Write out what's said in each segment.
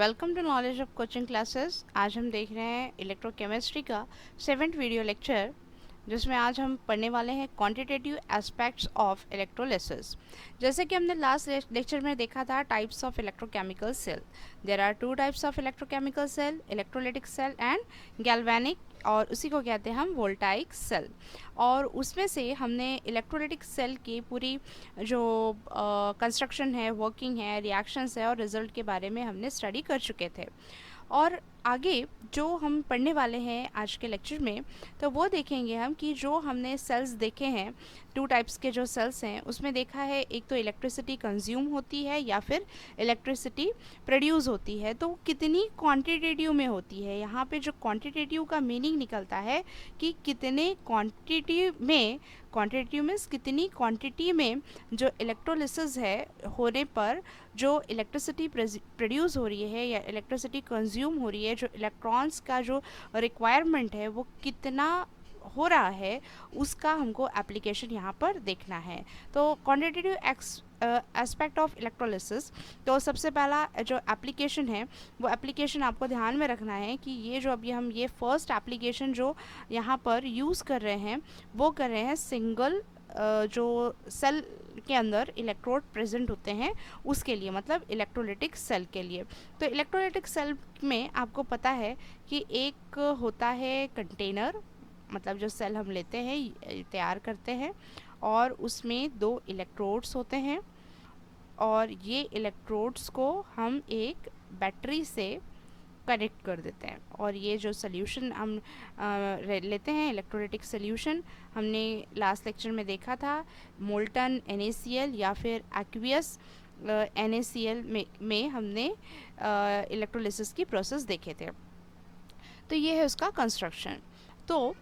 Welcome to knowledge of coaching classes. आज हम देख रहे हैं इलेक्ट्रोकेमिस्ट्री का 7th वीडियो लेक्चर, जिसमें आज हम पढ़ने वाले हैं क्वांटिटेटिव एस्पेक्ट्स ऑफ इलेक्ट्रोलिसिस। जैसे कि हमने लास्ट लेक्चर में देखा था types of electrochemical cell. There are two types of electrochemical cell, electrolytic cell and galvanic, और उसी को कहते हैं हम वोल्टाइक सेल। और उसमें से हमने इलेक्ट्रोलाइटिक सेल की पूरी जो कंस्ट्रक्शन है, वर्किंग है, रिएक्शंस है और रिजल्ट के बारे में हमने स्टडी कर चुके थे। और आगे जो हम पढ़ने वाले हैं आज के लेक्चर में, तो वो देखेंगे हम कि जो हमने सेल्स देखे हैं, टू टाइप्स के जो सेल्स हैं, उसमें देखा है एक तो इलेक्ट्रिसिटी कंज्यूम होती है या फिर इलेक्ट्रिसिटी प्रोड्यूस होती है। तो कितनी क्वांटिटेटिव में होती है, यहाँ पे जो क्वांटिटेटिव का मीनिंग निकलता है कि कितने क्वांटिटी मीन्स कितनी क्वांटिटी में जो इलेक्ट्रोलिसिस है होने पर जो इलेक्ट्रिसिटी प्रोड्यूस हो रही है या इलेक्ट्रिसिटी कंज्यूम हो रही है, जो इलेक्ट्रॉन्स का जो रिक्वायरमेंट है वो कितना हो रहा है, उसका हमको एप्लीकेशन यहाँ पर देखना है। तो क्वांटिटेटिव एस्पेक्ट ऑफ इलेक्ट्रोलिसिस, तो सबसे पहला जो एप्लीकेशन है वो एप्लीकेशन आपको ध्यान में रखना है कि ये जो अभी हम ये फर्स्ट एप्लीकेशन जो यहाँ पर यूज़ कर रहे हैं वो कर रहे हैं सिंगल जो सेल के अंदर इलेक्ट्रोड प्रेजेंट होते हैं उसके लिए, मतलब इलेक्ट्रोलाइटिक सेल के लिए। तो इलेक्ट्रोलाइटिक सेल में आपको पता है कि एक होता है कंटेनर, मतलब जो सेल हम लेते हैं, तैयार करते हैं, और उसमें दो इलेक्ट्रोड्स होते हैं और ये इलेक्ट्रोड्स को हम एक बैटरी से कनेक्ट कर देते हैं। और ये जो सोल्यूशन हम लेते हैं, इलेक्ट्रोलाइटिक सोल्यूशन, हमने लास्ट लेक्चर में देखा था मोल्टन NaCl या फिर एक्वियस NaCl में हमने इलेक्ट्रोलिसिस की प्रोसेस देखे थे। तो ये है उसका कंस्ट्रक्शन। तो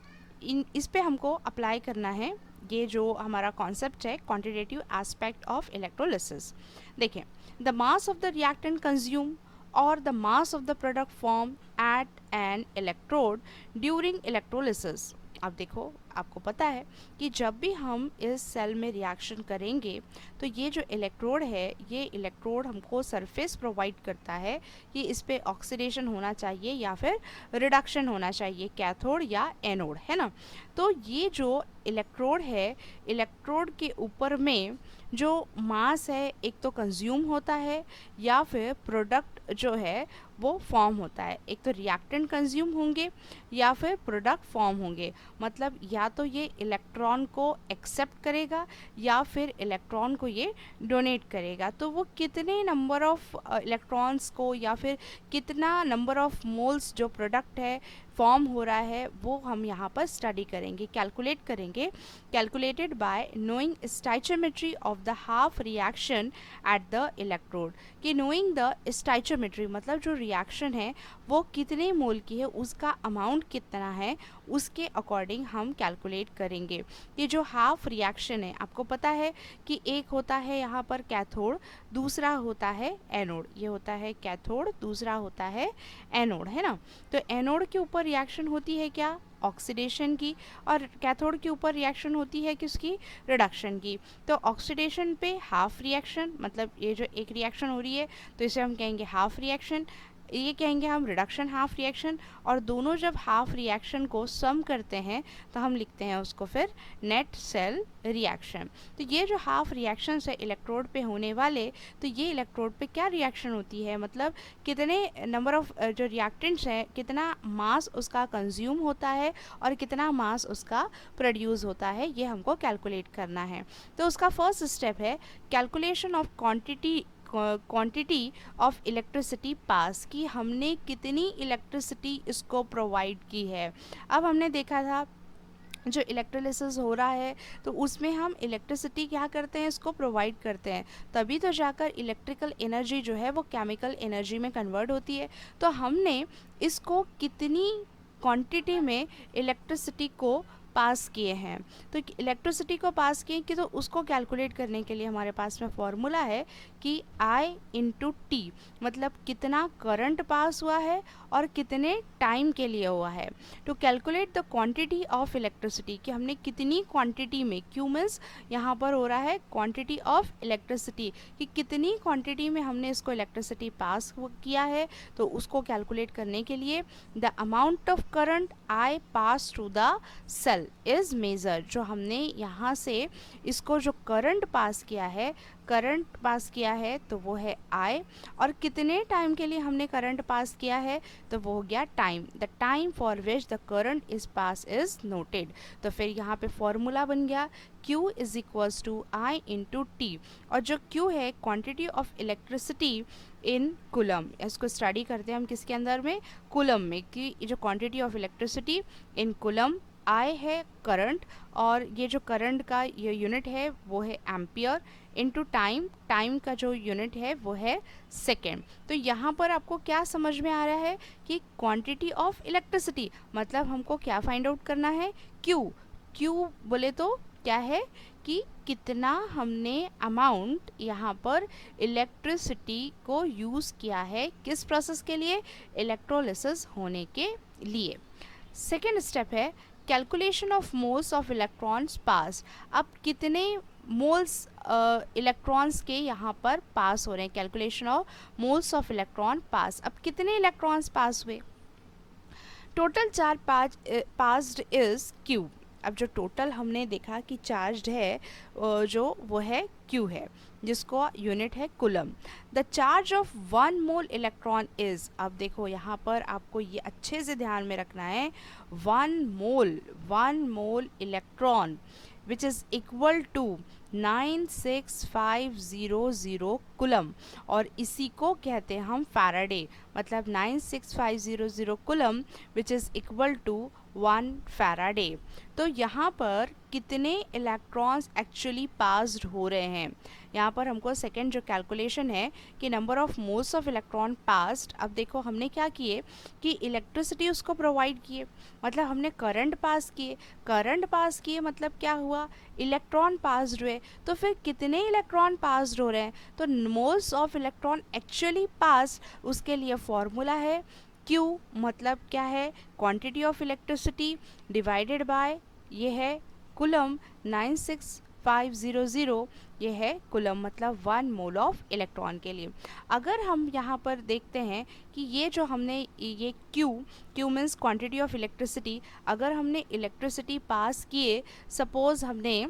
इस पे हमको अप्लाई करना है ये जो हमारा कॉन्सेप्ट है क्वांटिटेटिव एस्पेक्ट ऑफ इलेक्ट्रोलिसिस। देखें, the mass of the reactant consume or the mass of the product formed at an electrode during electrolysis। अब देखो, आपको पता है कि जब भी हम इस सेल में रिएक्शन करेंगे तो ये जो इलेक्ट्रोड है, ये इलेक्ट्रोड हमको सरफेस प्रोवाइड करता है कि इस पे ऑक्सीडेशन होना चाहिए या फिर रिडक्शन होना चाहिए, कैथोड या एनोड, है ना। तो ये जो इलेक्ट्रोड है, इलेक्ट्रोड के ऊपर में जो मास है एक तो कंज्यूम होता है या फिर प्रोडक्ट जो है वो फॉर्म होता है। एक तो रिएक्टेंट कंज्यूम होंगे या फिर प्रोडक्ट फॉर्म होंगे, मतलब या तो ये इलेक्ट्रॉन को एक्सेप्ट करेगा या फिर इलेक्ट्रॉन को ये डोनेट करेगा। तो वो कितने नंबर ऑफ इलेक्ट्रॉन्स को या फिर कितना नंबर ऑफ मोल्स जो प्रोडक्ट है फॉर्म हो रहा है वो हम यहाँ पर स्टडी करेंगे, कैलकुलेट करेंगे, calculated by knowing stoichiometry of the half reaction at the electrode. कि नोइंग द स्टाइचोमेट्री मतलब जो रिएक्शन है वो कितने मोल की है, उसका अमाउंट कितना है, उसके अकॉर्डिंग हम कैलकुलेट करेंगे। ये जो हाफ रिएक्शन है, आपको पता है कि एक होता है यहाँ पर कैथोड, दूसरा होता है एनोड। ये होता है कैथोड, दूसरा होता है एनोड, है ना। तो एनोड के ऊपर रिएक्शन होती है क्या, ऑक्सीडेशन की, और कैथोड के ऊपर रिएक्शन होती है किसकी, रिडक्शन की। तो ऑक्सीडेशन पे हाफ रिएक्शन, मतलब ये जो एक रिएक्शन हो रही है तो इसे हम कहेंगे हाफ रिएक्शन, ये कहेंगे हम रिडक्शन हाफ रिएक्शन, और दोनों जब हाफ रिएक्शन को सम करते हैं तो हम लिखते हैं उसको फिर नेट सेल रिएक्शन। तो ये जो हाफ रिएक्शंस है इलेक्ट्रोड पे होने वाले, तो ये इलेक्ट्रोड पे क्या रिएक्शन होती है, मतलब कितने नंबर ऑफ जो रिएक्टेंट्स हैं, कितना मास उसका कंज्यूम होता है और कितना मास उसका प्रोड्यूस होता है, ये हमको कैलकुलेट करना है। तो उसका फर्स्ट स्टेप है calculation of quantity of electricity pass, कि हमने कितनी इलेक्ट्रिसिटी इसको प्रोवाइड की है। अब हमने देखा था जो इलेक्ट्रोलिसिस हो रहा है तो उसमें हम इलेक्ट्रिसिटी क्या करते हैं, इसको प्रोवाइड करते हैं, तभी तो जाकर इलेक्ट्रिकल एनर्जी जो है वो केमिकल एनर्जी में कन्वर्ट होती है। तो हमने इसको कितनी क्वांटिटी में इलेक्ट्रिसिटी को पास किए हैं, तो इलेक्ट्रिसिटी को पास किए कि तो उसको कैलकुलेट करने के लिए हमारे पास में फॉर्मूला है कि I × T, मतलब कितना करंट पास हुआ है और कितने टाइम के लिए हुआ है। To calculate the quantity of electricity, कि हमने कितनी क्वांटिटी में, क्यू मीन्स यहाँ पर हो रहा है क्वांटिटी ऑफ इलेक्ट्रिसिटी, कि कितनी क्वांटिटी में हमने इसको इलेक्ट्रिसिटी पास किया है, तो उसको कैलकुलेट करने के लिए the amount of current I pass through the cell is measure, जो हमने यहाँ से इसको जो करंट पास किया है, करंट पास किया है तो वो है आई, और कितने टाइम के लिए हमने करंट पास किया है तो वो हो गया time, the time for which the current is pass is noted. तो फिर यहाँ पे फॉर्मूला बन गया Q is equals to I into T, और जो Q है quantity of electricity in coulomb, इसको स्टडी करते हैं हम किसके अंदर में, कुलम में, कि जो quantity of electricity in coulomb, I है करंट, और ये जो करंट का ये यूनिट है वो है एम्पियर, इनटू टाइम, टाइम का जो यूनिट है वो है सेकेंड। तो यहाँ पर आपको क्या समझ में आ रहा है कि क्वांटिटी ऑफ इलेक्ट्रिसिटी मतलब हमको क्या फाइंड आउट करना है, क्यू, क्यू बोले तो क्या है कि कितना हमने अमाउंट यहाँ पर इलेक्ट्रिसिटी को यूज़ किया है, किस प्रोसेस के लिए, इलेक्ट्रोलिसिस होने के लिए। सेकेंड स्टेप है calculation of moles of electrons pass. अब कितने मोल्स इलेक्ट्रॉन्स के यहाँ पर पास हो रहे हैं, calculation of moles of electron pass. अब कितने इलेक्ट्रॉन्स पास हुए, total charge passed is Q. अब जो टोटल हमने देखा कि चार्ज है जो वो है क्यू है, जिसको यूनिट है coulomb. The charge of 1 mole electron is, अब देखो यहाँ पर आपको ये अच्छे से ध्यान में रखना है, 1 mole electron which is equal to 96500 coulomb, और इसी को कहते हैं हम फैराडे, मतलब 96500 coulomb which is equal to 1 faraday. तो यहाँ पर कितने इलेक्ट्रॉन्स एक्चुअली पास्ड हो रहे हैं, यहाँ पर हमको सेकेंड जो कैलकुलेशन है कि number of moles of electron passed. अब देखो हमने क्या किए कि इलेक्ट्रिसिटी उसको प्रोवाइड किए, मतलब हमने करंट पास किए, करंट पास किए मतलब क्या हुआ, इलेक्ट्रॉन पास्ड हुए। तो फिर कितने इलेक्ट्रॉन पास्ड हो रहे हैं, तो moles of electron actually passed, उसके लिए फॉर्मूला है Q, मतलब क्या है, quantity of electricity divided by ये है कुलम 96500, ये है कुलम, मतलब 1 मोल ऑफ इलेक्ट्रॉन के लिए। अगर हम यहाँ पर देखते हैं कि ये जो हमने ये Q means quantity of electricity, अगर हमने इलेक्ट्रिसिटी पास किए, सपोज हमने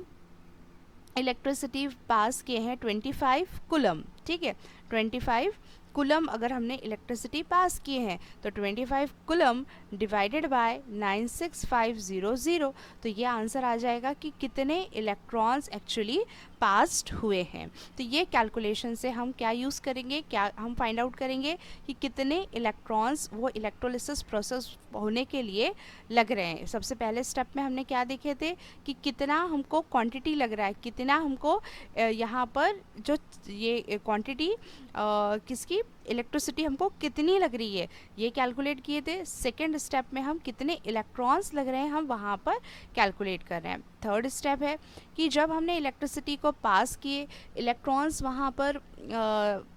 इलेक्ट्रिसिटी पास किए हैं 25 कुलम, ठीक है, 25 कुलम अगर हमने इलेक्ट्रिसिटी पास किए हैं तो 25 कुलम डिवाइडेड बाय 96500, तो ये आंसर आ जाएगा कि कितने इलेक्ट्रॉन्स एक्चुअली पास्ड हुए हैं। तो ये कैलकुलेशन से हम क्या यूज़ करेंगे, क्या हम फाइंड आउट करेंगे कि कितने इलेक्ट्रॉन्स वो इलेक्ट्रोलिसिस प्रोसेस होने के लिए लग रहे हैं। सबसे पहले स्टेप में हमने क्या देखे थे कि कितना हमको क्वांटिटी लग रहा है, कितना हमको यहाँ पर जो ये क्वांटिटी किसकी, इलेक्ट्रिसिटी हमको कितनी लग रही है, ये कैलकुलेट किए थे। सेकेंड स्टेप में हम कितने इलेक्ट्रॉन्स लग रहे हैं हम वहाँ पर कैलकुलेट कर रहे हैं। थर्ड स्टेप है कि जब हमने इलेक्ट्रिसिटी को पास किए, इलेक्ट्रॉन्स वहाँ पर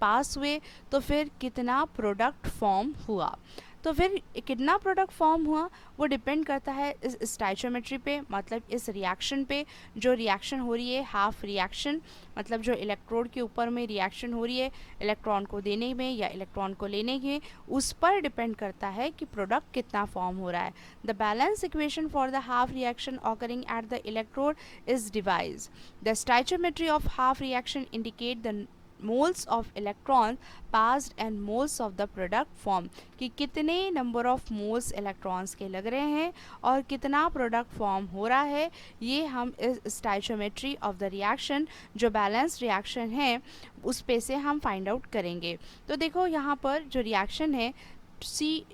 पास हुए, तो फिर कितना प्रोडक्ट फॉर्म हुआ। तो फिर कितना प्रोडक्ट फॉर्म हुआ वो डिपेंड करता है इस स्टाइचोमेट्री पे, मतलब इस रिएक्शन पे। जो रिएक्शन हो रही है हाफ रिएक्शन, मतलब जो इलेक्ट्रोड के ऊपर में रिएक्शन हो रही है इलेक्ट्रॉन को देने में या इलेक्ट्रॉन को लेने में, उस पर डिपेंड करता है कि प्रोडक्ट कितना फॉर्म हो रहा है। The balance equation for the half reaction occurring at the electrode is divides the stoichiometry of half reaction indicate the moles of electron passed and moles of the product form, कि कितने number of moles electrons के लग रहे हैं और कितना product form हो रहा है, ये हम इस स्टाइचोमेट्री ऑफ द रिएक्शन जो बैलेंस रिएक्शन है उस पे से हम फाइंड आउट करेंगे। तो देखो यहाँ पर जो रिएक्शन है Cu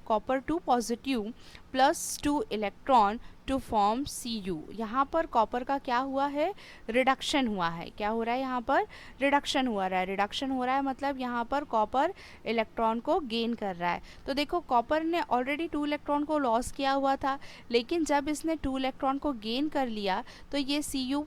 copper 2 positive plus 2 electron to form Cu, यहाँ पर कॉपर का क्या हुआ है, रिडक्शन हुआ है। क्या हो रहा है यहाँ पर, रिडक्शन हो रहा है। रिडक्शन हो रहा है मतलब यहाँ पर कॉपर इलेक्ट्रॉन को गेन कर रहा है। तो देखो कॉपर ने ऑलरेडी 2 इलेक्ट्रॉन को लॉस किया हुआ था, लेकिन जब इसने 2 इलेक्ट्रॉन को गेन कर लिया तो ये Cu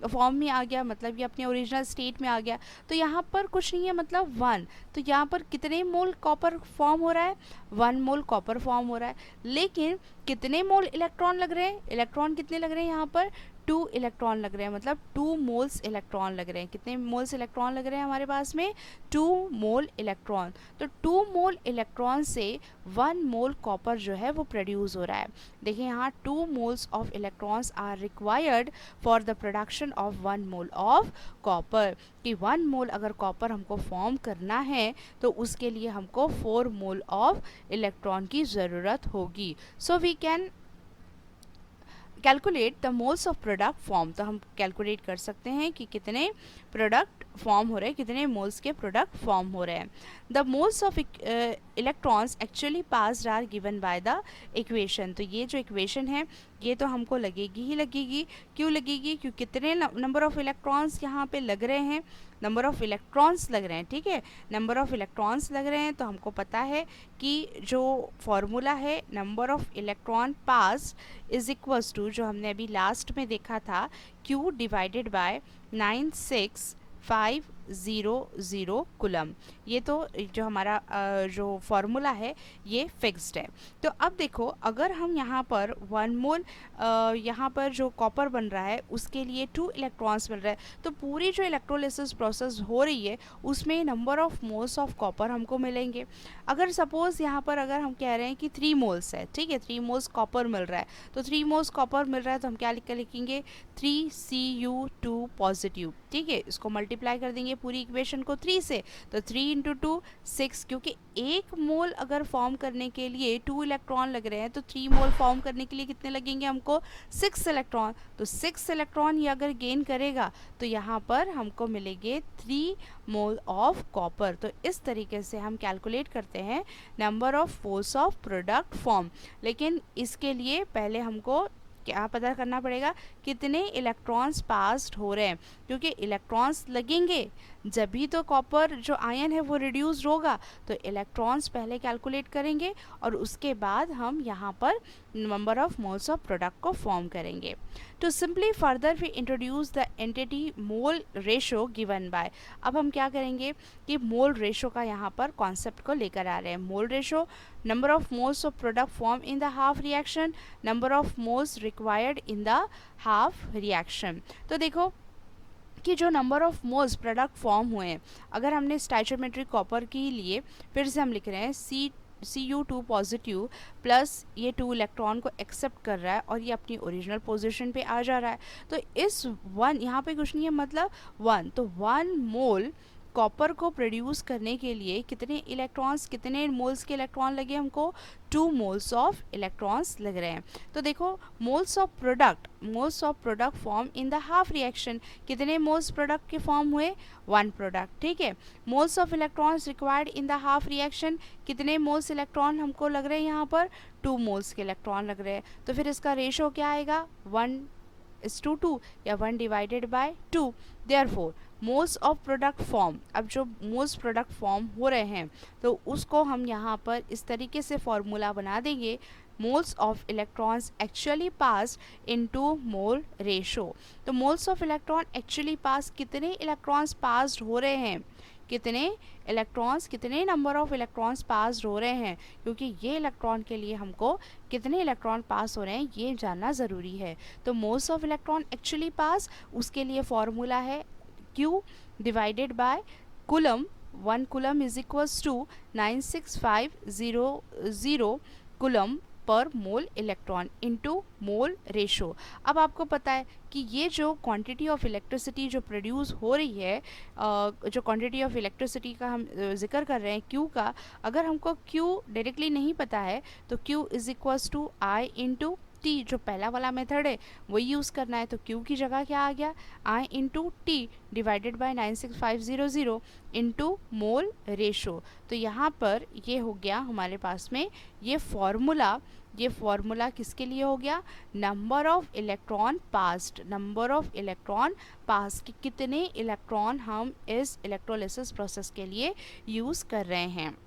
फॉर्म में आ गया, मतलब ये अपने ओरिजिनल स्टेट में आ गया। तो यहाँ पर कुछ नहीं है, मतलब 1। तो यहाँ पर कितने मोल कॉपर फॉर्म हो रहा है? 1 मोल कॉपर फॉर्म हो रहा है। लेकिन कितने मोल इलेक्ट्रॉन लग रहे हैं? इलेक्ट्रॉन कितने लग रहे हैं यहाँ पर? 2 इलेक्ट्रॉन लग रहे हैं, मतलब 2 मोल्स इलेक्ट्रॉन लग रहे हैं। कितने मोल्स इलेक्ट्रॉन लग रहे हैं हमारे पास में? 2 मोल इलेक्ट्रॉन। तो 2 मोल इलेक्ट्रॉन से 1 मोल कॉपर जो है वो प्रोड्यूस हो रहा है। देखिए यहाँ 2 moles of electrons are required for the production of 1 mole of copper. कि 1 मोल अगर कॉपर हमको फॉर्म करना है तो उसके लिए हमको 4 मोल ऑफ इलेक्ट्रॉन की ज़रूरत होगी। So we can calculate the moles of product form. तो हम कैलकुलेट कर सकते हैं कि कितने प्रोडक्ट फॉर्म हो रहे हैं, कितने मोल्स के प्रोडक्ट फॉर्म हो रहे हैं। The moles of electrons actually passed are given by the equation. तो ये जो इक्वेशन है ये तो हमको लगेगी ही लगेगी। क्यों लगेगी? क्योंकि कितने नंबर ऑफ इलेक्ट्रॉन्स यहाँ पे लग रहे हैं, नंबर ऑफ इलेक्ट्रॉन्स लग रहे हैं, ठीक है, नंबर ऑफ इलेक्ट्रॉन्स लग रहे हैं। तो हमको पता है कि जो फॉर्मूला है number of electron pass is equals to, जो हमने अभी लास्ट में देखा था, Q डिवाइडेड बाय 96500 कूलम। ये तो जो हमारा जो फॉर्मूला है ये फिक्स्ड है। तो अब देखो अगर हम यहाँ पर 1 मोल यहाँ पर जो कॉपर बन रहा है उसके लिए 2 इलेक्ट्रॉन्स मिल रहा है, तो पूरी जो इलेक्ट्रोलिसिस प्रोसेस हो रही है उसमें number of moles of copper हमको मिलेंगे। अगर सपोज यहाँ पर अगर हम कह रहे हैं कि 3 मोल्स है, ठीक है, 3 मोल्स कॉपर मिल रहा है, तो 3 मोल्स कॉपर मिल रहा है तो हम क्या लिखेंगे? 3Cu2 पॉजिटिव, ठीक है। इसको मल्टीप्लाई कर देंगे पूरी इक्वेशन को 3 से, तो 3 इंटू 2 6, क्योंकि 1 मोल अगर फॉर्म करने के लिए 2 इलेक्ट्रॉन लग रहे हैं तो 3 मोल फॉर्म करने के लिए कितने लगेंगे हमको? 6 इलेक्ट्रॉन। तो 6 इलेक्ट्रॉन ये अगर गेन करेगा तो यहाँ पर हमको मिलेंगे 3 मोल ऑफ कॉपर। तो इस तरीके से हम कैलकुलेट करते हैं number of moles of product form. लेकिन इसके लिए पहले हमको क्या पता करना पड़ेगा? कितने इलेक्ट्रॉन्स पास्ड हो रहे हैं, क्योंकि इलेक्ट्रॉन्स लगेंगे जब भी तो कॉपर जो आयन है वो रिड्यूस्ड होगा। तो इलेक्ट्रॉन्स पहले कैलकुलेट करेंगे और उसके बाद हम यहाँ पर number of moles of product को फॉर्म करेंगे। To simply further we introduce the entity mole ratio given by. अब हम क्या करेंगे कि मोल रेशो का यहाँ पर कॉन्सेप्ट को लेकर आ रहे हैं। Mole ratio, number of moles of product form in the half reaction, number of moles required in the half reaction. तो देखो कि जो number of moles product form हुए हैं, अगर हमने स्टाइचोमेट्रिक कॉपर के लिए फिर से हम लिख रहे हैं Cu2 पॉजिटिव प्लस ये 2 इलेक्ट्रॉन को एक्सेप्ट कर रहा है और ये अपनी ओरिजिनल पोजीशन पे आ जा रहा है। तो इस 1 यहाँ पे कुछ नहीं है, मतलब 1, तो 1 मोल कॉपर को प्रोड्यूस करने के लिए कितने इलेक्ट्रॉन्स, कितने मोल्स के इलेक्ट्रॉन लगे हमको? 2 मोल्स ऑफ इलेक्ट्रॉन्स लग रहे हैं। तो देखो moles of product form in the half reaction, कितने मोल्स प्रोडक्ट के फॉर्म हुए? 1 प्रोडक्ट, ठीक है। Moles of electrons required in the half reaction, कितने मोल्स इलेक्ट्रॉन हमको लग रहे हैं यहाँ पर? 2 मोल्स के इलेक्ट्रॉन लग रहे हैं। तो फिर इसका रेशो क्या आएगा? 1:2 या 1 divided by 2। Therefore moles of product form, अब जो मोल्स प्रोडक्ट फॉर्म हो रहे हैं तो उसको हम यहाँ पर इस तरीके से फॉर्मूला बना देंगे, moles of electrons actually pass into mole ratio. तो मोल्स ऑफ इलेक्ट्रॉन एक्चुअली पास, कितने इलेक्ट्रॉन्स पास्ड हो रहे हैं, कितने इलेक्ट्रॉन्स, कितने नंबर ऑफ इलेक्ट्रॉन्स पास हो रहे हैं, क्योंकि ये इलेक्ट्रॉन के लिए हमको कितने इलेक्ट्रॉन पास हो रहे हैं ये जानना ज़रूरी है। तो moles of electron actually pass, उसके लिए फॉर्मूला है Q divided by coulomb. 1 coulomb is equals to 96500 coulomb per mole electron into mole ratio. अब आपको पता है कि ये जो क्वांटिटी ऑफ इलेक्ट्रिसिटी जो प्रोड्यूस हो रही है, जो क्वांटिटी ऑफ इलेक्ट्रिसिटी का हम जिक्र कर रहे हैं Q का, अगर हमको Q डायरेक्टली नहीं पता है तो Q is equals to I into T, जो पहला वाला मेथड है वही यूज़ करना है। तो Q की जगह क्या आ गया? I into T divided by 96500 into mole ratio. तो यहाँ पर ये हो गया हमारे पास में ये फॉर्मूला किसके लिए हो गया? Number of electron passed, number of electron pass कि कितने इलेक्ट्रॉन हम इस इलेक्ट्रोलिसिस प्रोसेस के लिए यूज़ कर रहे हैं।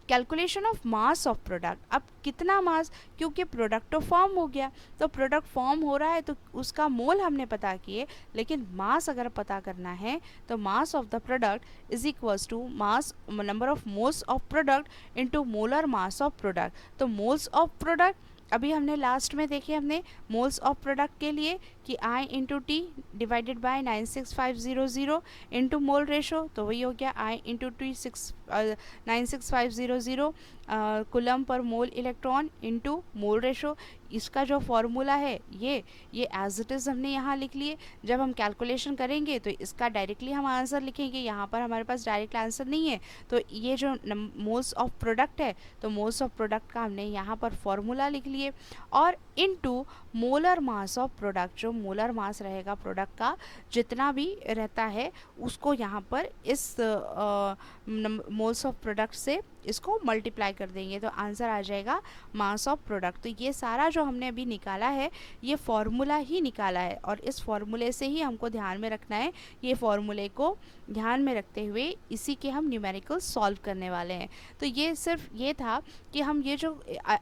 Calculation of mass of product, अब कितना मास, क्योंकि प्रोडक्ट तो फॉर्म हो गया, तो प्रोडक्ट फॉर्म हो रहा है तो उसका मोल हमने पता किए, लेकिन मास अगर पता करना है तो mass of the product is equals to mass number of moles of product into molar mass of product. तो मोल्स ऑफ प्रोडक्ट अभी हमने लास्ट में देखे, हमने मोल्स ऑफ प्रोडक्ट के लिए कि I into T divided by 96500 into mole ratio, तो वही हो गया I into T 96500 coulomb per mole electron into mole ratio. इसका जो फॉर्मूला है ये एज इट इज़ हमने यहाँ लिख लिए। जब हम कैलकुलेशन करेंगे तो इसका डायरेक्टली हम आंसर लिखेंगे, यहाँ पर हमारे पास डायरेक्ट आंसर नहीं है, तो ये जो मोल्स ऑफ प्रोडक्ट है तो मोल्स ऑफ प्रोडक्ट का हमने यहाँ पर फॉर्मूला लिख लिए, और into molar mass of product, जो मोलर मास रहेगा प्रोडक्ट का जितना भी रहता है उसको यहाँ पर इस मोल्स ऑफ प्रोडक्ट से इसको मल्टीप्लाई कर देंगे तो आंसर आ जाएगा मास ऑफ प्रोडक्ट। तो ये सारा जो हमने अभी निकाला है ये फॉर्मूला ही निकाला है, और इस फॉर्मूले से ही हमको ध्यान में रखना है। ये फॉर्मूले को ध्यान में रखते हुए इसी के हम न्यूमेरिकल सॉल्व करने वाले हैं। तो ये सिर्फ ये था कि हम ये जो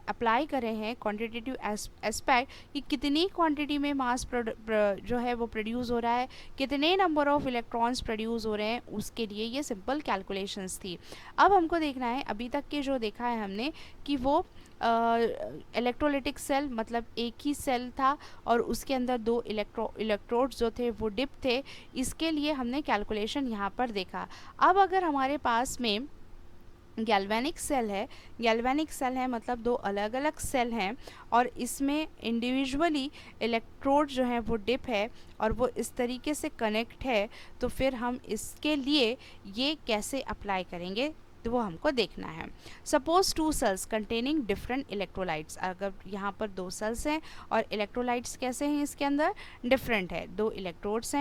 अप्लाई करें हैं क्वांटिटेटिव एस्पेक्ट कि कितनी क्वांटिटी में मास जो है वो प्रोड्यूस हो रहा है, कितने नंबर ऑफ इलेक्ट्रॉन्स प्रोड्यूस हो रहे हैं, उसके लिए ये सिंपल कैलकुलेशंस थी। अब हमको देखना है अभी तक के जो देखा है हमने कि वो इलेक्ट्रोलिटिक सेल, मतलब एक ही सेल था और उसके अंदर दो इलेक्ट्रोड्स जो थे वो डिप थे, इसके लिए हमने कैलकुलेशन यहाँ पर देखा। अब अगर हमारे पास में गैल्वेनिक सेल है मतलब दो अलग अलग सेल हैं और इसमें इंडिविजुअली इलेक्ट्रोड जो है वो डिप है और वो इस तरीके से कनेक्ट है, तो फिर हम इसके लिए ये कैसे अप्लाई करेंगे तो वो हमको देखना है। Suppose two cells containing different electrolytes, अगर यहाँ पर दो सेल्स हैं और इलेक्ट्रोलाइट्स कैसे हैं इसके अंदर डिफरेंट है, दो इलेक्ट्रोड्स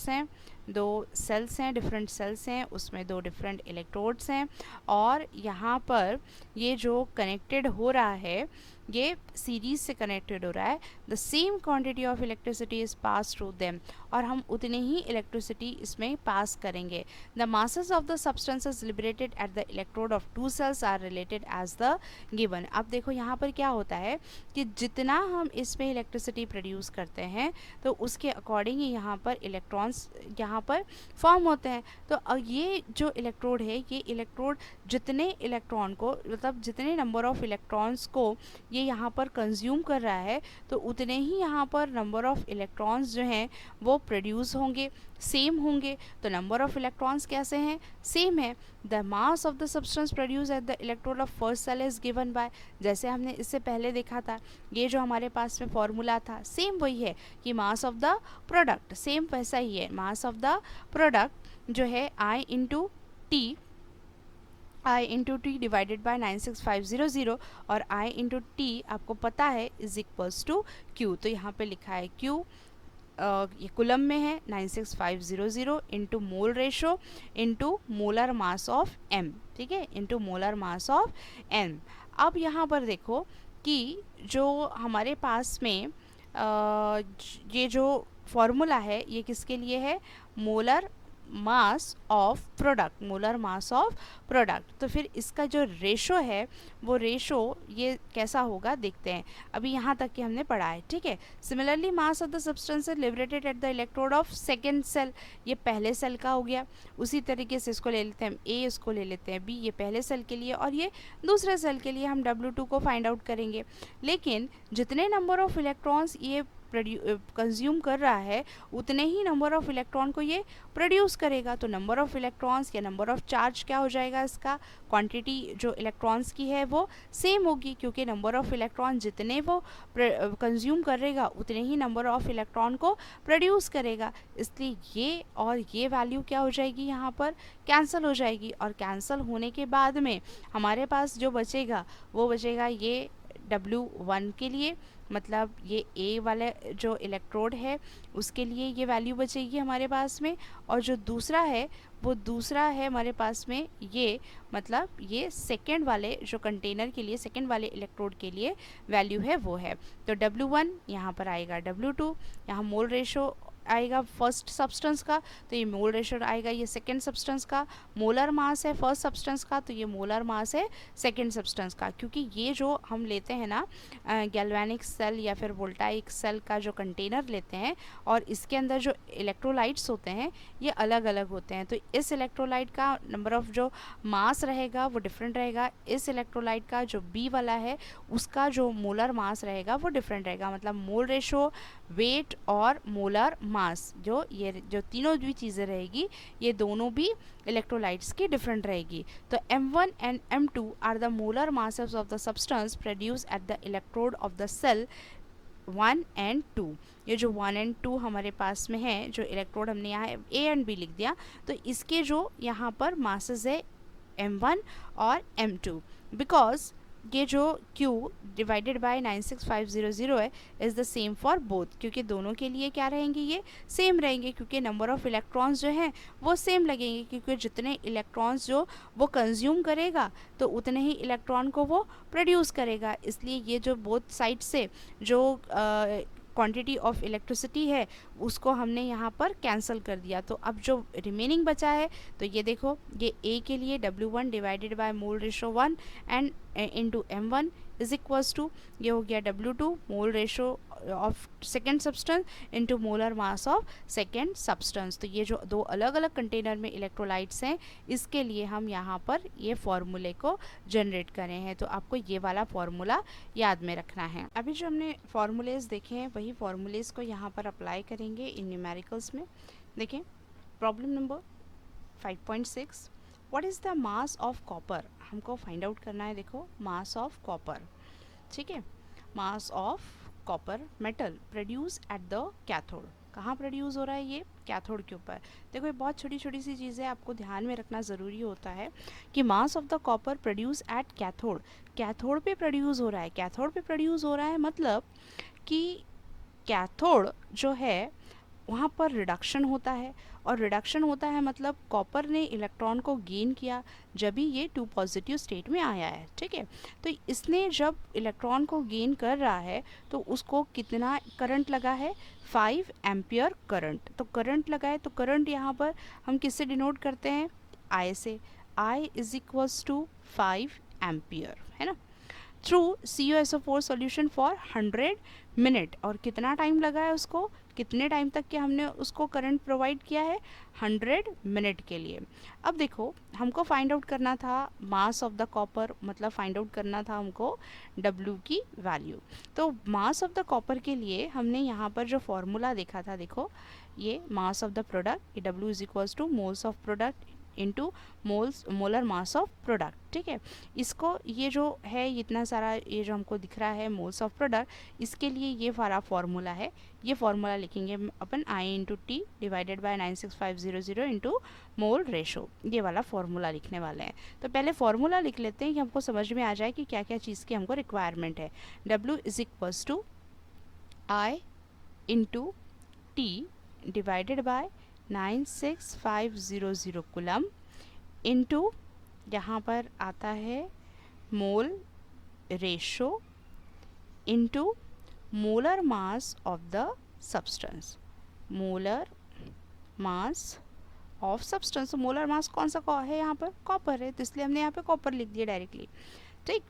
हैं, दो सेल्स हैं, डिफरेंट सेल्स हैं, उसमें दो डिफरेंट इलेक्ट्रोड्स हैं, और यहाँ पर ये जो कनेक्टेड हो रहा है ये सीरीज से कनेक्टेड हो रहा है। The same quantity of electricity is pass through them, और हम उतने ही इलेक्ट्रिसिटी इसमें पास करेंगे। The masses of the substances liberated at the electrode of two cells are related as the given. अब देखो यहाँ पर क्या होता है कि जितना हम इसमें इलेक्ट्रिसिटी प्रोड्यूस करते हैं तो उसके अकॉर्डिंग ही यहाँ पर इलेक्ट्रॉन्स यहाँ पर फॉर्म होते हैं। तो ये जो इलेक्ट्रोड है ये इलेक्ट्रोड जितने इलेक्ट्रॉन को, मतलब जितने नंबर ऑफ इलेक्ट्रॉन्स को ये यहाँ पर कंज्यूम कर रहा है तो उतने ही यहाँ पर नंबर ऑफ इलेक्ट्रॉन्स जो हैं वो प्रोड्यूस होंगे, सेम होंगे। तो नंबर ऑफ इलेक्ट्रॉन्स कैसे हैं, सेम है। The mass of the substance produce at the electrode of first cell is given by, जैसे हमने इससे पहले देखा था, ये जो हमारे पास में फॉर्मूला था सेम वही है कि मास ऑफ द प्रोडक्ट सेम वैसा ही है। मास ऑफ द प्रोडक्ट जो है I into T divided by 96500 और I इंटू टी आपको पता है इज इक्वल्स टू Q। तो यहाँ पे लिखा है Q, ये कुलम में है 96500 into mole ratio into molar mass of M, ठीक है, into molar mass of M। अब यहाँ पर देखो कि जो हमारे पास में ये जो फॉर्मूला है ये किसके लिए है, मोलर मास ऑफ प्रोडक्ट। तो फिर इसका जो रेशो है वो रेशो ये कैसा होगा देखते हैं। अभी यहाँ तक कि हमने पढ़ा है, ठीक है। Similarly mass of the substance liberated at the electrode of second cell, ये पहले सेल का हो गया। उसी तरीके से इसको ले लेते हैं हम A, इसको ले लेते हैं B, ये पहले सेल के लिए और ये दूसरे सेल के लिए हम W2 को फाइंड आउट करेंगे। लेकिन जितने नंबर ऑफ इलेक्ट्रॉन्स ये कंज्यूम कर रहा है उतने ही नंबर ऑफ इलेक्ट्रॉन को ये प्रोड्यूस करेगा। तो नंबर ऑफ इलेक्ट्रॉन्स या नंबर ऑफ चार्ज क्या हो जाएगा, इसका क्वांटिटी जो इलेक्ट्रॉन्स की है वो सेम होगी, क्योंकि नंबर ऑफ इलेक्ट्रॉन जितने वो कंज्यूम करेगा उतने ही नंबर ऑफ इलेक्ट्रॉन को प्रोड्यूस करेगा। इसलिए ये और ये वैल्यू क्या हो जाएगी, यहाँ पर कैंसिल हो जाएगी, और कैंसिल होने के बाद में हमारे पास जो बचेगा वो बचेगा ये W1 के लिए, मतलब ये A वाले जो इलेक्ट्रोड है उसके लिए ये वैल्यू बचेगी हमारे पास में, और जो दूसरा है वो दूसरा है हमारे पास में ये, मतलब ये सेकेंड वाले जो कंटेनर के लिए सेकेंड वाले इलेक्ट्रोड के लिए वैल्यू है वो है। तो W1 यहाँ पर आएगा W2, यहाँ मोल रेशो आएगा फर्स्ट सब्सटेंस का, तो ये मोल रेशो आएगा ये सेकेंड सब्सटेंस का। मोलर मास है फर्स्ट सब्सटेंस का, तो ये मोलर मास है सेकेंड सब्सटेंस का। क्योंकि ये जो हम लेते हैं ना गैल्वेनिक सेल या फिर वोल्टाइक सेल का जो कंटेनर लेते हैं, और इसके अंदर जो इलेक्ट्रोलाइट्स होते हैं ये अलग अलग होते हैं, तो इस इलेक्ट्रोलाइट का नंबर ऑफ जो मास रहेगा वो डिफरेंट रहेगा। इस इलेक्ट्रोलाइट का जो बी वाला है उसका जो मोलर मास रहेगा वो डिफरेंट रहेगा। मतलब मोल रेशो, वेट और मोलर मास, जो ये जो तीनों भी चीज़ें रहेगी ये दोनों भी इलेक्ट्रोलाइट्स की डिफरेंट रहेगी। तो M1 and M2 are the molar masses of the substance produce at the electrode of the cell 1 and 2। ये जो 1 एंड 2 हमारे पास में है, जो इलेक्ट्रोड हमने यहाँ A एंड B लिख दिया, तो इसके जो यहाँ पर मासेस है M1 और M2, बिकॉज ये जो Q डिवाइडेड बाय 96500 है is the same for both, क्योंकि दोनों के लिए क्या रहेंगे ये सेम रहेंगे, क्योंकि नंबर ऑफ इलेक्ट्रॉन्स जो हैं वो सेम लगेंगे, क्योंकि जितने इलेक्ट्रॉन्स जो वो कंज्यूम करेगा तो उतने ही इलेक्ट्रॉन को वो प्रोड्यूस करेगा। इसलिए ये जो बोथ साइड से जो क्वांटिटी ऑफ इलेक्ट्रिसिटी है उसको हमने यहाँ पर कैंसिल कर दिया। तो अब जो रिमेनिंग बचा है, तो ये देखो ये A के लिए W1 divided by mole ratio 1 and into M1 is equals to, ये हो गया W2 mole ratio of second substance into molar mass of second substance. तो ये जो दो अलग अलग कंटेनर में इलेक्ट्रोलाइट्स हैं इसके लिए हम यहाँ पर ये फॉर्मूले को जनरेट करें हैं, तो आपको ये वाला फॉर्मूला याद में रखना है। अभी जो हमने फॉर्मूलेज देखे हैं वही फॉर्मूलेज को यहाँ पर अप्लाई करेंगे इन न्यूमेरिकल्स में। देखें problem number 5.6, what is the mass of copper, हमको फाइंड आउट करना है। देखो मास ऑफ कॉपर, ठीक है, मास of copper metal produce at the cathode, कहाँ प्रोड्यूस हो रहा है ये कैथोड के ऊपर। देखो ये बहुत छोटी छोटी सी चीज़ें आपको ध्यान में रखना ज़रूरी होता है कि मास of the copper produce at cathode, cathode पे प्रोड्यूस हो रहा है। कैथोड पे प्रोड्यूस हो रहा है मतलब कि कैथोड जो है वहाँ पर रिडक्शन होता है, और रिडक्शन होता है मतलब कॉपर ने इलेक्ट्रॉन को गेन किया जब भी ये 2 पॉजिटिव स्टेट में आया है, ठीक है। तो इसने जब इलेक्ट्रॉन को गेन कर रहा है तो उसको कितना करंट लगा है, 5 एम्पियर करंट। तो करंट लगा है, तो करंट यहाँ पर हम किससे डिनोट करते हैं, I से, I is equals to 5 ampere, है ना, through CuSO4 solution for 100 minute. और कितना टाइम लगा है उसको, कितने टाइम तक के हमने उसको करंट प्रोवाइड किया है, 100 मिनट के लिए। अब देखो हमको फाइंड आउट करना था मास ऑफ द कॉपर, मतलब फाइंड आउट करना था हमको W की वैल्यू। तो मास ऑफ द कॉपर के लिए हमने यहाँ पर जो फॉर्मूला देखा था, देखो ये मास of the product, W is equals two moles of product into molar mass of product, ठीक है। इसको ये जो है इतना सारा ये जो हमको दिख रहा है मोल्स ऑफ प्रोडक्ट, इसके लिए ये सारा फॉर्मूला है, ये फॉर्मूला लिखेंगे अपन I into T divided by 96500 into mole ratio, ये वाला फॉर्मूला लिखने वाले हैं। तो पहले फॉर्मूला लिख लेते हैं कि हमको समझ में आ जाए कि क्या क्या चीज़ की हमको रिक्वायरमेंट है। W is equals to I into T divided by 96500 coulomb into यहाँ पर आता है mole ratio into molar mass of the substance, molar mass of substance. Molar mass कौन सा है यहाँ पर, कॉपर है, तो इसलिए हमने यहाँ पे कॉपर लिख दिया डायरेक्टली, ठीक।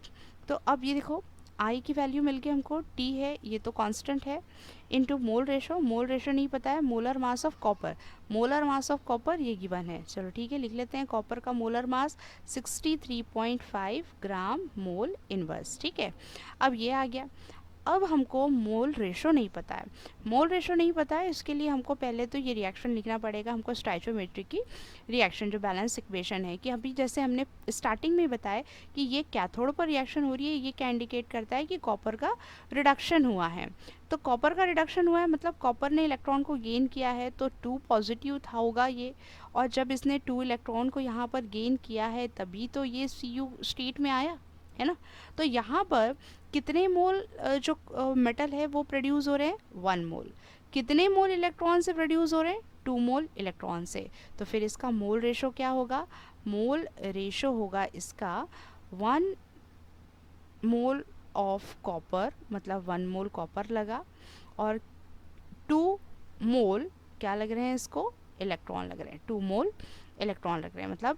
तो अब ये देखो I की वैल्यू मिल गई हमको, T है ये तो कांस्टेंट है, into mole ratio, mole ratio नहीं पता है, molar mass of copper, molar mass of copper ये गिवन है, चलो ठीक है लिख लेते हैं। कॉपर का मोलर मास 63.5 ग्राम मोल इनवर्स, ठीक है। अब ये आ गया। अब हमको मोल रेशो नहीं पता है, मोल रेशो नहीं पता है, इसके लिए हमको पहले तो ये रिएक्शन लिखना पड़ेगा, हमको स्टोइचियोमेट्री की रिएक्शन जो बैलेंस इक्वेशन है, कि अभी जैसे हमने स्टार्टिंग में बताया कि ये कैथोड पर रिएक्शन हो रही है, ये क्या इंडिकेट करता है कि कॉपर का रिडक्शन हुआ है। तो कॉपर का रिडक्शन हुआ है मतलब कॉपर ने इलेक्ट्रॉन को गेन किया है, तो 2 पॉजिटिव था होगा ये, और जब इसने 2 इलेक्ट्रॉन को यहाँ पर गेन किया है तभी तो ये Cu स्टेट में आया है ना। तो यहाँ पर कितने मोल जो मेटल है वो प्रोड्यूस हो रहे हैं, 1 मोल। कितने मोल इलेक्ट्रॉन से प्रोड्यूस हो रहे हैं, 2 मोल इलेक्ट्रॉन से। तो फिर इसका मोल रेशो क्या होगा, मोल रेशो होगा इसका 1 मोल ऑफ कॉपर, मतलब 1 मोल कॉपर लगा, और 2 मोल क्या लग रहे हैं इसको, इलेक्ट्रॉन लग रहे हैं, 2 मोल इलेक्ट्रॉन लग रहे हैं, मतलब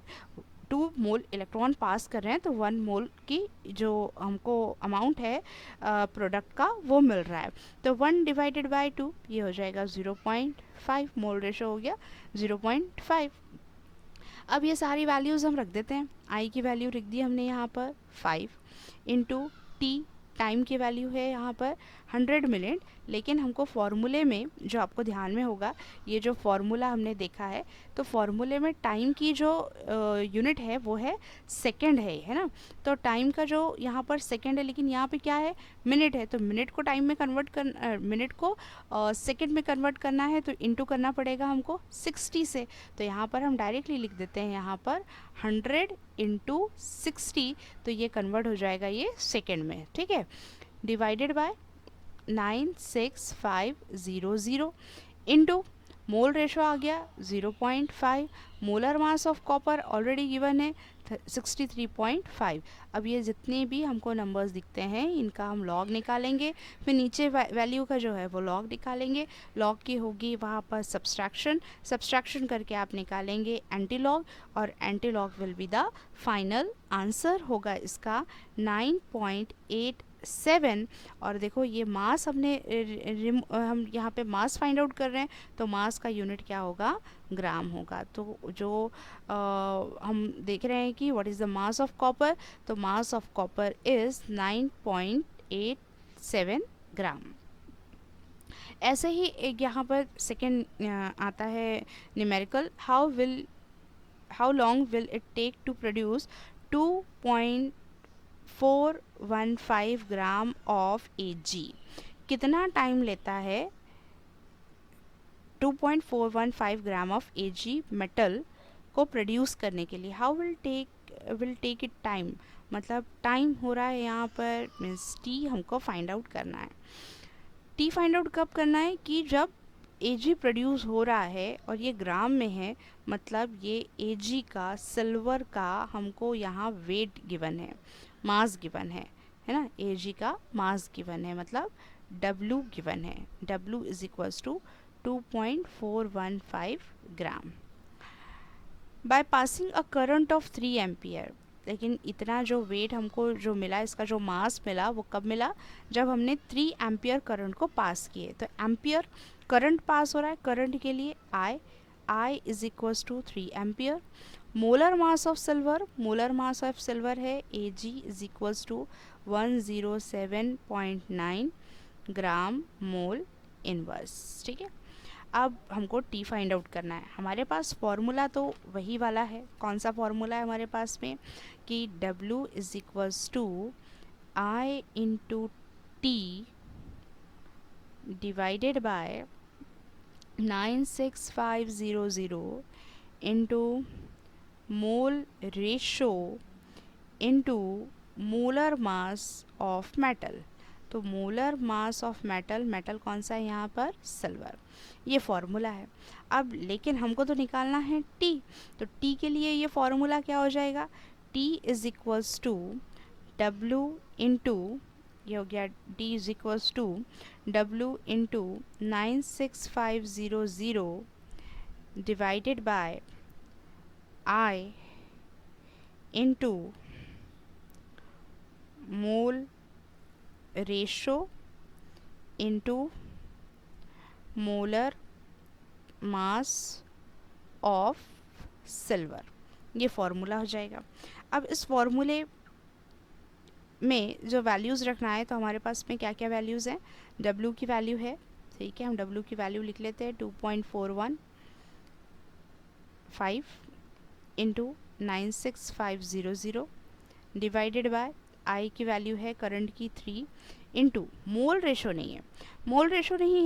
2 मोल इलेक्ट्रॉन पास कर रहे हैं, तो 1 मोल की जो हमको अमाउंट है प्रोडक्ट का वो मिल रहा है। तो 1 डिवाइडेड बाय 2 ये हो जाएगा 0.5, मोल रेशो हो गया 0.5। अब ये सारी वैल्यूज़ हम रख देते हैं। आई की वैल्यू रख दी हमने यहाँ पर 5 इंटू टी, टाइम की वैल्यू है यहाँ पर 100 मिनट, लेकिन हमको फॉर्मूले में जो आपको ध्यान में होगा, ये जो फॉर्मूला हमने देखा है, तो फॉर्मूले में टाइम की जो यूनिट है वो है सेकंड है ना। तो टाइम का जो यहाँ पर सेकंड है, लेकिन यहाँ पे क्या है, मिनट है, तो मिनट को टाइम में कन्वर्ट कर मिनट को सेकंड में कन्वर्ट करना है, तो इनटू करना पड़ेगा हमको 60 से। तो यहाँ पर हम डायरेक्टली लिख देते हैं यहाँ पर 100 इंटू 60, तो ये कन्वर्ट हो जाएगा ये सेकेंड में, ठीक है। Divided by 96500 into mole ratio आ गया 0.5, molar mass of copper already given है 63.5। अब ये जितने भी हमको नंबर्स दिखते हैं इनका हम लॉग निकालेंगे, फिर नीचे वैल्यू का जो है वो लॉग निकालेंगे, लॉग की होगी वहाँ पर सब्सट्रैक्शन करके आप निकालेंगे एंटी लॉग, और anti log will be the final answer होगा इसका 9.87। और देखो ये मास हमने हम यहाँ पे मास फाइंड आउट कर रहे हैं, तो मास का यूनिट क्या होगा, ग्राम होगा। तो जो हम देख रहे हैं कि what is the mass of copper, तो mass of copper is 9.87 gram. ऐसे ही एक यहाँ पर सेकेंड आता है numerical, how long will it take to produce 2.415 gram of Ag। कितना टाइम लेता है 2.415 ग्राम ऑफ Ag मेटल को प्रोड्यूस करने के लिए। How will take it time, मतलब टाइम हो रहा है यहाँ पर, मीन्स टी हमको फाइंड आउट करना है। टी फाइंड आउट कब करना है, कि जब Ag प्रोड्यूस हो रहा है और ये ग्राम में है, मतलब ये Ag का सिल्वर का हमको यहाँ वेट गिवन है, मास गिवन है ना, Ag का मास गिवन है, मतलब W गिवन है, W is equals to 2.415 gram. By passing a current of 3 ampere, लेकिन इतना जो वेट हमको जो मिला, इसका जो मास मिला वो कब मिला, जब हमने 3 एम्पियर करंट को पास किए। तो एम्पियर करंट पास हो रहा है, करंट के लिए I is equals to 3 ampere. Molar mass of silver है Ag is equals to 107.9 gram mole inverse, ठीक है। अब हमको टी फाइंड आउट करना है। हमारे पास फॉर्मूला तो वही वाला है, कौन सा फॉर्मूला है हमारे पास में, कि W is equals to I into T divided by 96500 into mole ratio into molar mass of metal. तो मोलर मास ऑफ मेटल कौन सा है यहाँ पर, सिल्वर, ये फॉर्मूला है। अब लेकिन हमको तो निकालना है टी, तो टी के लिए ये फॉर्मूला क्या हो जाएगा, T is equals to W into, ये हो गया D is equals to W into 96500 divided by I into mole ratio into molar mass of silver, ये फॉर्मूला हो जाएगा। अब इस फॉर्मूले में जो वैल्यूज़ रखना है, तो हमारे पास में क्या क्या वैल्यूज़ हैं, W की वैल्यू है, ठीक है, हम W की वैल्यू लिख लेते हैं 2.415 इंटू 96500 डिवाइडेड बाय I की वैल्यू है करंट की 3 इंटू मोल रेशो नहीं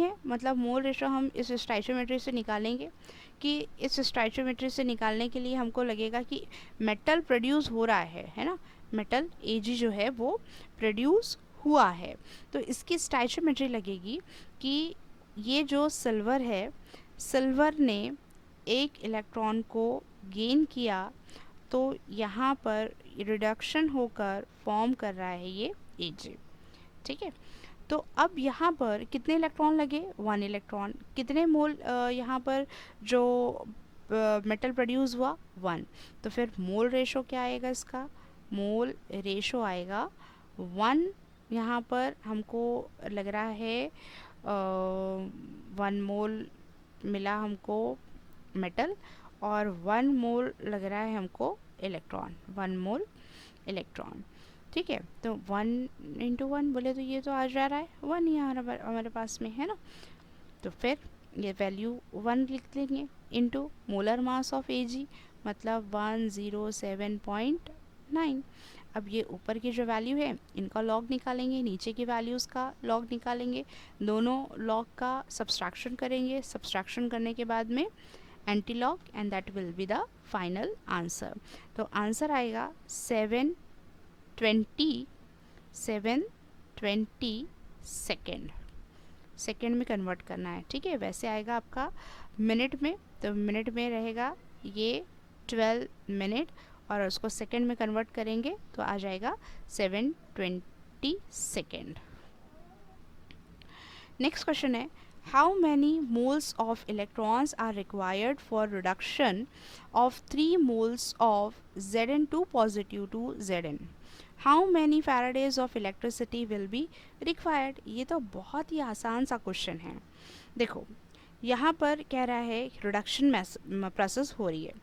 है, मतलब मोल रेशो हम इस स्टोइचियोमेट्री से निकालेंगे, कि इस स्टोइचियोमेट्री से निकालने के लिए हमको लगेगा कि मेटल प्रोड्यूस हो रहा है ना, मेटल Ag जो है वो प्रोड्यूस हुआ है, तो इसकी स्टोइचियोमेट्री लगेगी कि ये जो सिल्वर है, सिल्वर ने एक इलेक्ट्रॉन को गेन किया, तो यहाँ पर रिडक्शन होकर फॉर्म कर रहा है ये Ag, ठीक है। तो अब यहाँ पर कितने इलेक्ट्रॉन लगे, 1 इलेक्ट्रॉन। कितने मोल यहाँ पर जो मेटल प्रोड्यूस हुआ, 1। तो फिर मोल रेशो क्या आएगा इसका, मोल रेशो आएगा 1। यहाँ पर हमको लग रहा है 1 मोल मिला हमको मेटल, और 1 मोल लग रहा है हमको इलेक्ट्रॉन, 1 मोल इलेक्ट्रॉन। ठीक है, तो 1 इंटू 1 बोले तो ये तो आ जा रहा है 1 ही हमारे पास में है ना। तो फिर ये वैल्यू 1 लिख लेंगे into molar mass of Ag, मतलब 107.9। अब ये ऊपर की जो वैल्यू है इनका लॉग निकालेंगे, नीचे की वैल्यूज़ का लॉग निकालेंगे, दोनों लॉग का सब्सट्रैक्शन करेंगे, सब्सट्रैक्शन करने के बाद में anti log, and that will be the final answer. तो आंसर आएगा 720 सेकेंड। सेकेंड में कन्वर्ट करना है, ठीक है। वैसे आएगा आपका मिनट में, तो मिनट में रहेगा ये 12 मिनट, और उसको सेकेंड में कन्वर्ट करेंगे तो आ जाएगा 720 सेकेंड। नेक्स्ट क्वेश्चन है, how many moles of electrons are required for reduction of 3 moles of Zn2 positive to Zn? How many faradays of electricity will be required? ये तो बहुत ही आसान सा क्वेश्चन है। देखो यहाँ पर कह रहा है रिडक्शन प्रोसेस हो रही है।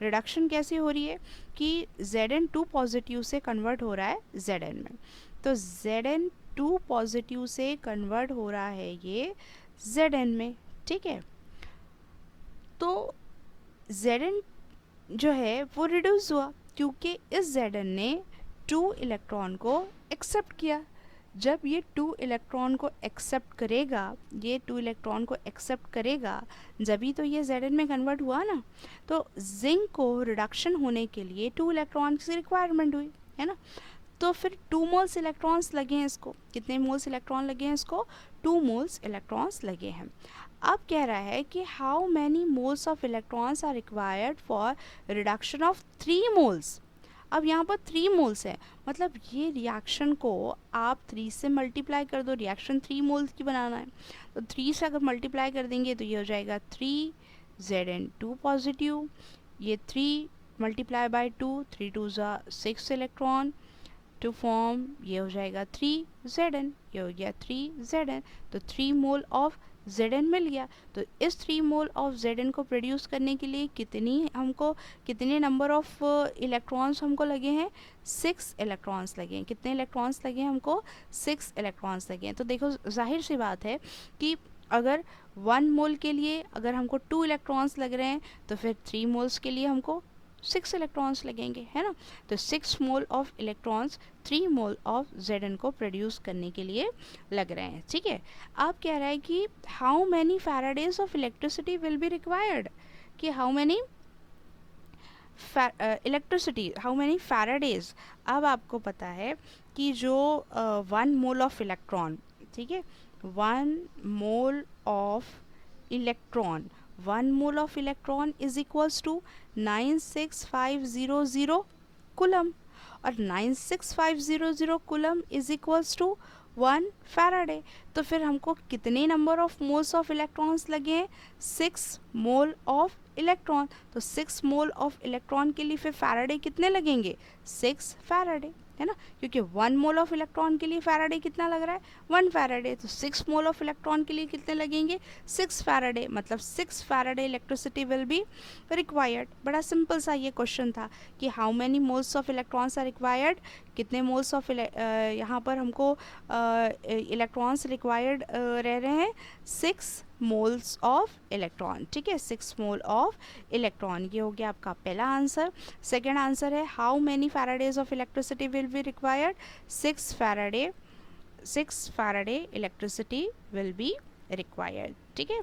रिडक्शन कैसे हो रही है कि Zn2 पॉजिटिव से कन्वर्ट हो रहा है Zn में, तो Zn2 पॉजिटिव से कन्वर्ट हो रहा है ये Zn में, ठीक है। तो Zn जो है वो रिड्यूस हुआ क्योंकि इस Zn ने 2 इलेक्ट्रॉन को एक्सेप्ट किया। जब ये 2 इलेक्ट्रॉन को एक्सेप्ट करेगा, ये 2 इलेक्ट्रॉन को एक्सेप्ट करेगा, जभी तो ये Zn में कन्वर्ट हुआ ना। तो जिंक को रिडक्शन होने के लिए 2 इलेक्ट्रॉन की रिक्वायरमेंट हुई, है ना। तो फिर 2 मोल्स इलेक्ट्रॉन्स लगे हैं इसको। कितने मोल्स इलेक्ट्रॉन लगे हैं इसको, 2 मोल्स इलेक्ट्रॉन्स लगे हैं। अब कह रहा है कि how many moles of electrons are required for reduction of 3 moles. अब यहाँ पर 3 मोल्स है, मतलब ये रिएक्शन को आप 3 से मल्टीप्लाई कर दो, रिएक्शन 3 मोल्स की बनाना है। तो 3 से अगर मल्टीप्लाई कर देंगे तो ये हो जाएगा 3 Zn2 पॉजिटिव, ये 3 multiply by 2, 3 2 6 electron to form, ये हो जाएगा 3 Zn, ये हो गया 3 Zn। तो 3 मोल ऑफ Zn मिल गया। तो इस 3 मोल ऑफ Zn को प्रोड्यूस करने के लिए कितने नंबर ऑफ इलेक्ट्रॉन्स हमको लगे हैं, 6 इलेक्ट्रॉन्स लगे हैं। कितने इलेक्ट्रॉन्स लगे हैं हमको, 6 इलेक्ट्रॉन्स लगे हैं। तो देखो जाहिर सी बात है कि अगर 1 मोल के लिए अगर हमको 2 इलेक्ट्रॉन्स लग रहे हैं तो फिर 3 मोल्स के लिए हमको 6 इलेक्ट्रॉन्स लगेंगे, है ना। तो 6 mole of electrons 3 mole of Zn को प्रोड्यूस करने के लिए लग रहे हैं, ठीक है। अब कह रहा है कि how many faradays of electricity will be required, कि how many how many faradays. अब आपको पता है कि जो 1 मोल ऑफ इलेक्ट्रॉन, ठीक है, 1 mole of electron, 1 mole of electron is equals to 96500 coulomb, और 96500 coulomb is equals to 1 faraday. तो फिर हमको कितने number of moles of electrons लगे हैं, 6 मोल ऑफ इलेक्ट्रॉन। तो 6 मोल ऑफ इलेक्ट्रॉन के लिए फिर फैराडे कितने लगेंगे, 6 फैराडे, है ना, क्योंकि 1 मोल ऑफ इलेक्ट्रॉन के लिए फैराडे कितना लग रहा है, 1 फैराडे। तो 6 मोल ऑफ इलेक्ट्रॉन के लिए कितने लगेंगे, 6 फैराडे, मतलब 6 faraday electricity will be required. बड़ा सिंपल सा ये क्वेश्चन था कि how many moles of electrons are required, कितने मोल्स ऑफ यहाँ पर हमको इलेक्ट्रॉन्स रिक्वायर्ड रह रहे हैं, 6 मोल्स ऑफ इलेक्ट्रॉन, ठीक है, 6 मोल ऑफ इलेक्ट्रॉन। ये हो गया आपका पहला आंसर। सेकेंड आंसर है how many faradays of electricity will be required, 6 faraday electricity will be required, ठीक है।